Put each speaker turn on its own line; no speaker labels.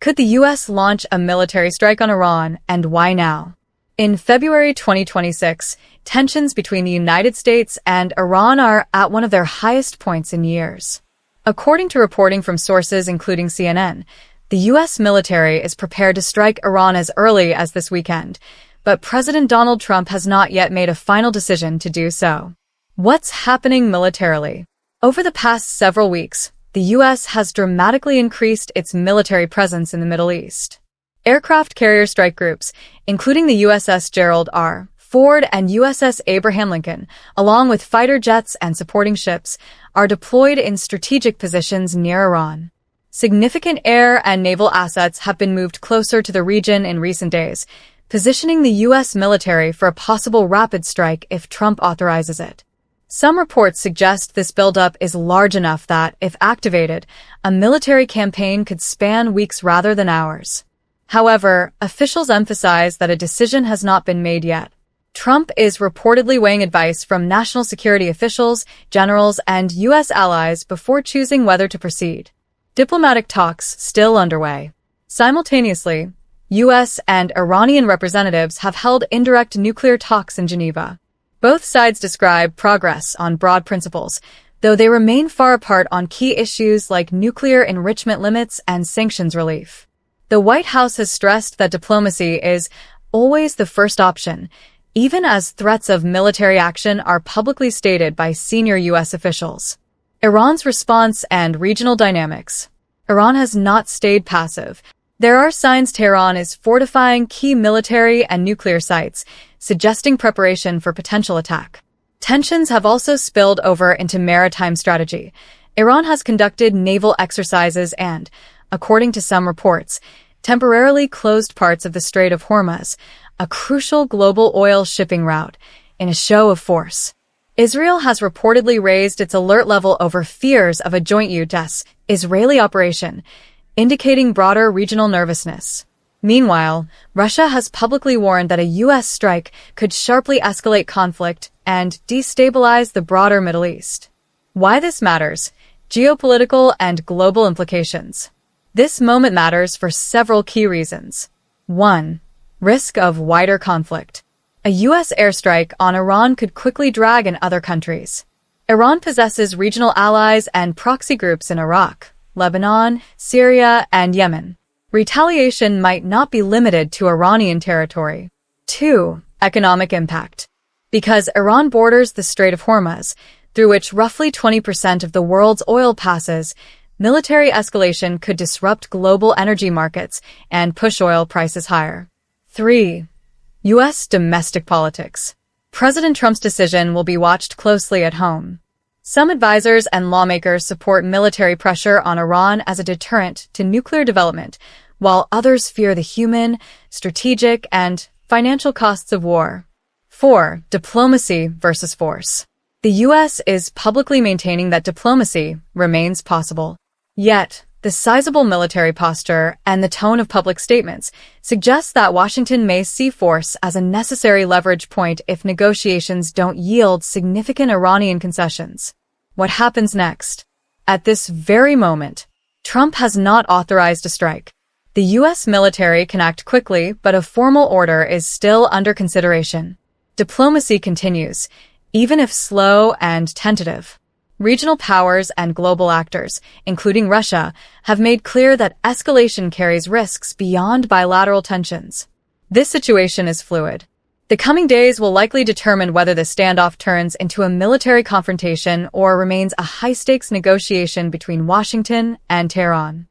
Could the U.S. launch a military strike on Iran, and why now? In February 2026, tensions between the United States and Iran are at one of their highest points in years. According to reporting from sources including CNN, the U.S. military is prepared to strike Iran as early as this weekend, but President Donald Trump has not yet made a final decision to do so. What's happening militarily? Over the past several weeks, the U.S. has dramatically increased its military presence in the Middle East. Aircraft carrier strike groups, including the USS Gerald R. Ford and USS Abraham Lincoln, along with fighter jets and supporting ships, are deployed in strategic positions near Iran. Significant air and naval assets have been moved closer to the region in recent days, positioning the U.S. military for a possible rapid strike if Trump authorizes it. Some reports suggest this buildup is large enough that, if activated, a military campaign could span weeks rather than hours. However, officials emphasize that a decision has not been made yet. Trump is reportedly weighing advice from national security officials, generals, and U.S. allies before choosing whether to proceed. Diplomatic talks still underway. Simultaneously, U.S. and Iranian representatives have held indirect nuclear talks in Geneva. Both sides describe progress on broad principles, though they remain far apart on key issues like nuclear enrichment limits and sanctions relief. The White House has stressed that diplomacy is always the first option, even as threats of military action are publicly stated by senior U.S. officials. Iran's response and regional dynamics. Iran has not stayed passive. There are signs Tehran is fortifying key military and nuclear sites, suggesting preparation for potential attack. Tensions have also spilled over into maritime strategy. Iran has conducted naval exercises and, according to some reports, temporarily closed parts of the Strait of Hormuz, a crucial global oil shipping route, in a show of force. Israel has reportedly raised its alert level over fears of a joint U.S.-Israeli operation, indicating broader regional nervousness. Meanwhile, Russia has publicly warned that a U.S. strike could sharply escalate conflict and destabilize the broader Middle East. Why this matters? Geopolitical and global implications. This moment matters for several key reasons. 1. Risk of wider conflict. A U.S. airstrike on Iran could quickly drag in other countries. Iran possesses regional allies and proxy groups in Iraq, Lebanon, Syria, and Yemen. Retaliation might not be limited to Iranian territory. 2. Economic impact. Because Iran borders the Strait of Hormuz, through which roughly 20% of the world's oil passes, military escalation could disrupt global energy markets and push oil prices higher. 3. U.S. domestic politics. President Trump's decision will be watched closely at home. Some advisors and lawmakers support military pressure on Iran as a deterrent to nuclear development, while others fear the human, strategic, and financial costs of war. 4. Diplomacy versus force. The U.S. is publicly maintaining that diplomacy remains possible. Yet, the sizable military posture and the tone of public statements suggest that Washington may see force as a necessary leverage point if negotiations don't yield significant Iranian concessions. What happens next? At this very moment, Trump has not authorized a strike. The U.S. military can act quickly, but a formal order is still under consideration. Diplomacy continues, even if slow and tentative. Regional powers and global actors, including Russia, have made clear that escalation carries risks beyond bilateral tensions. This situation is fluid. The coming days will likely determine whether the standoff turns into a military confrontation or remains a high-stakes negotiation between Washington and Tehran.